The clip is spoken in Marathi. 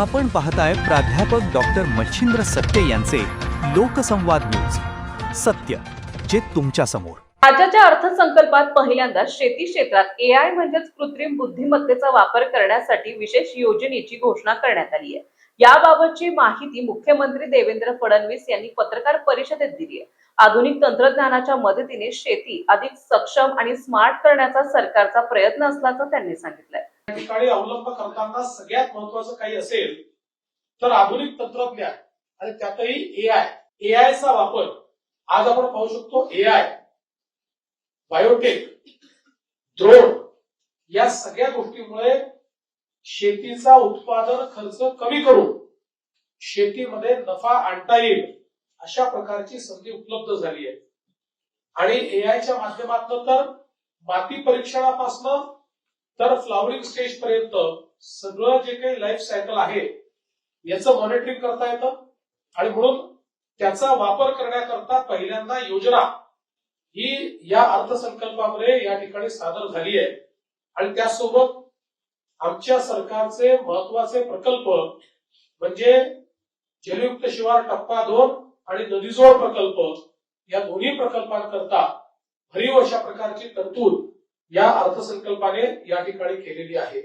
आपण पाहताय प्राध्यापक डॉक्टर मच्छिंद्र सत्य यांचे लोकसंवाद न्यूज. सत्य जे तुमच्या समोर. राज्याच्या अर्थसंकल्पात पहिल्यांदा शेती क्षेत्रात एआय म्हणजेच कृत्रिम बुद्धिमत्तेचा वापर करण्यासाठी विशेष योजनेची घोषणा करण्यात आली आहे. याबाबतची माहिती मुख्यमंत्री देवेंद्र फडणवीस यांनी पत्रकार परिषदेत दिली आहे. आधुनिक तंत्रज्ञानाच्या मदतीने शेती अधिक सक्षम आणि स्मार्ट करण्याचा सरकारचा प्रयत्न असल्याचं त्यांनी सांगितलंय. या ठिकाणी अवलंब करताना सगळ्यात महत्त्वाचं काही असेल तर आधुनिक तंत्रज्ञान आणि त्यातही एआयचा वापर. आज आपण पाहू शकतो एआय, बायोटेक, ड्रोन या सगळ्या गोष्टीमुळे शेतीचा उत्पादन खर्च कमी करून शेतीमध्ये नफा आणता येईल अशा प्रकारची संधी उपलब्ध झाली आहे. आणि एआयच्या माध्यमातून तर माती परीक्षणापासून तर फ्लॉवरिंग स्टेज पर्यंत सगळं जे काही लाईफ सायकल आहे याचं मॉनिटरिंग करता येतं. आणि म्हणून त्याचा वापर करण्याकरता पहिल्यांदा योजना ही या अर्थसंकल्पामध्ये या ठिकाणी सादर झाली आहे. आणि त्यासोबत आमच्या सरकारचे महत्वाचे प्रकल्प म्हणजे जलयुक्त शिवार टप्पा 2 आणि नदीजोड प्रकल्प या दोन्ही प्रकल्पांकरता भरीव अशा प्रकारची तरतूद या अर्थसंकल्पाने या ठिकाणी केलेली आहे.